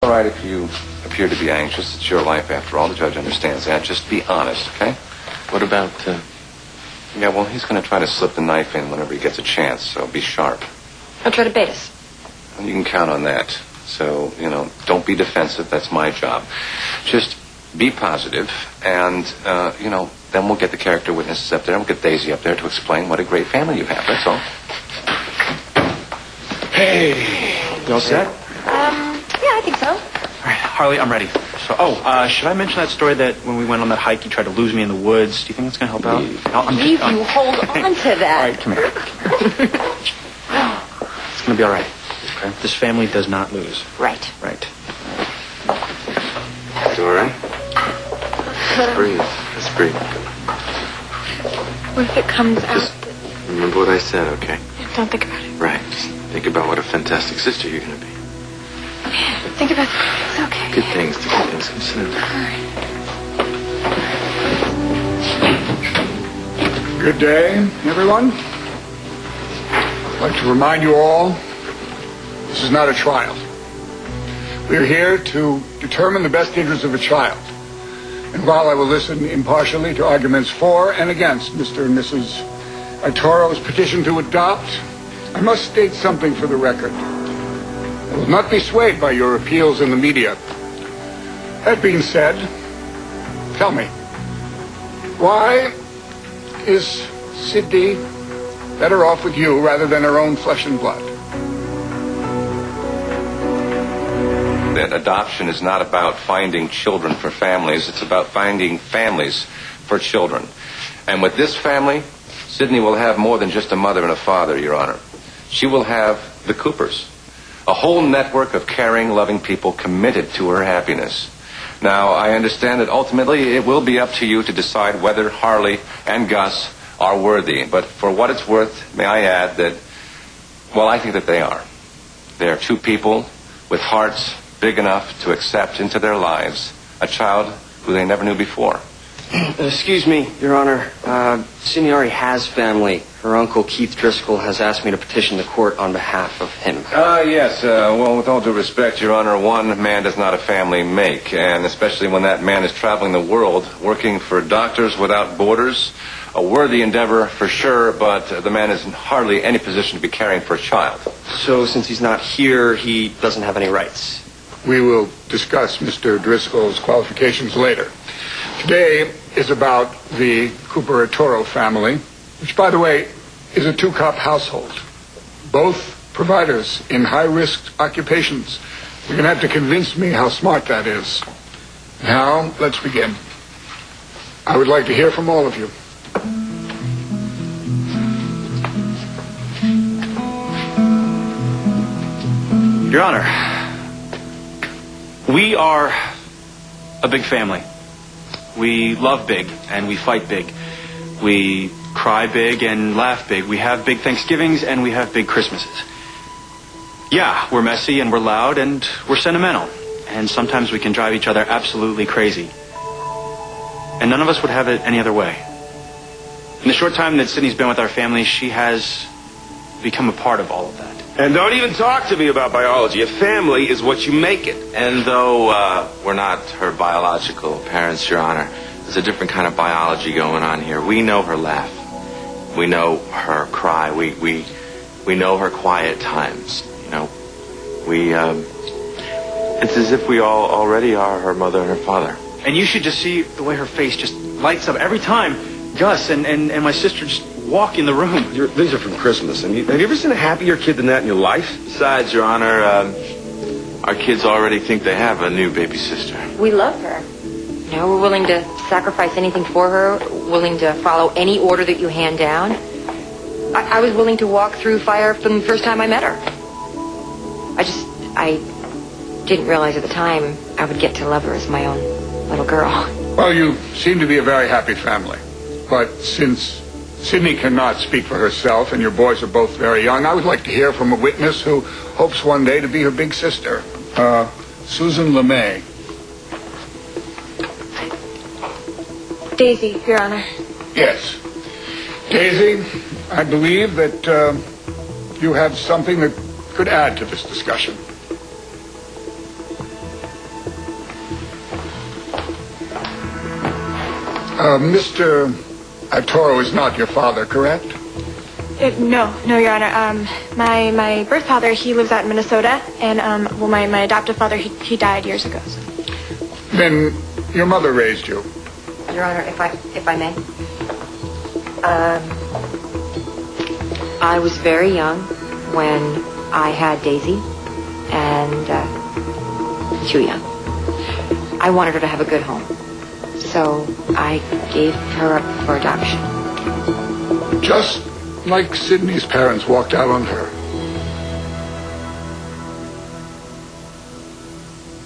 All right, if you appear to be anxious, it's your life after all. The judge understands that. Just be honest, okay? What about, Yeah, well, he's going to try to slip the knife in whenever he gets a chance, so be sharp. I'll try to bait us. Well, you can count on that. So, don't be defensive. That's my job. Just be positive, and, then we'll get the character witnesses up there. We'll get Daisy up there to explain what a great family you have. That's all. Hey, you all set? Yeah, I think so. All right, Harley, I'm ready. So, should I mention that story that when we went on that hike, you tried to lose me in the woods? Do you think that's going to help out? You hold on to that. All right, come here. It's going to be all right. Okay? This family does not lose. Right. Right. You all right? Let's breathe. Let's breathe. What if it comes Just out? remember what I said, okay? Don't think about it. Right. Just think about what a fantastic sister you're going to be. Think about it. It's okay. Good things to good things come soon. Good day, everyone. I'd like to remind you all, this is not a trial. We are here to determine the best interests of a child. And while I will listen impartially to arguments for and against Mr. and Mrs. Arturo's petition to adopt, I must state something for the record. I will not be swayed by your appeals in the media. That being said, tell me, why is Sydney better off with you rather than her own flesh and blood? That adoption is not about finding children for families. It's about finding families for children. And with this family, Sydney will have more than just a mother and a father, Your Honor. She will have the Coopers, a whole network of caring, loving people committed to her happiness. Now, I understand that ultimately it will be up to you to decide whether Harley and Gus are worthy. But for what it's worth, may I add that, well, I think that they are. They are two people with hearts big enough to accept into their lives a child who they never knew before. Excuse me, Your Honor. Sydney already has family. Her uncle, Keith Driscoll, has asked me to petition the court on behalf of him. Yes. Well, with all due respect, Your Honor, one man does not a family make. And especially when that man is traveling the world, working for Doctors Without Borders. A worthy endeavor for sure, but the man is in hardly any position to be caring for a child. So since he's not here, he doesn't have any rights? We will discuss Mr. Driscoll's qualifications later. Today is about the Cooper Arturo family, which, by the way, is a two-cop household. Both providers in high-risk occupations. You're going to have to convince me how smart that is. Now, let's begin. I would like to hear from all of you. Your Honor, we are a big family. We love big, and we fight big. We cry big and laugh big. We have big Thanksgivings, and we have big Christmases. Yeah, we're messy, and we're loud, and we're sentimental. And sometimes we can drive each other absolutely crazy. And none of us would have it any other way. In the short time that Sydney's been with our family, she has become a part of all of that. And don't even talk to me about biology. A family is what you make it. And though we're not her biological parents, Your Honor, there's a different kind of biology going on here. We know her laugh. We know her cry. We know her quiet times. It's as if we all already are her mother and her father. And you should just see the way her face just lights up every time Gus and my sister just walk in the room. These are from Christmas. And have you ever seen a happier kid than that in your life? Besides, Your Honor, our kids already think they have a new baby sister. We love her. We're willing to sacrifice anything for her, willing to follow any order that you hand down. I was willing to walk through fire from the first time I met her. I didn't realize at the time I would get to love her as my own little girl. Well, you seem to be a very happy family. But since Sydney cannot speak for herself and your boys are both very young, I would like to hear from a witness who hopes one day to be her big sister. Susan LeMay. Daisy, Your Honor. Yes. Daisy, I believe that you have something that could add to this discussion. Mr. Toro is not your father, correct? No, Your Honor. My birth father, he lives out in Minnesota, and my adoptive father, he died years ago. So. Then your mother raised you. Your Honor, if I may. I was very young when I had Daisy, and too young. I wanted her to have a good home, so I gave her up for adoption. Just like Sydney's parents walked out on her.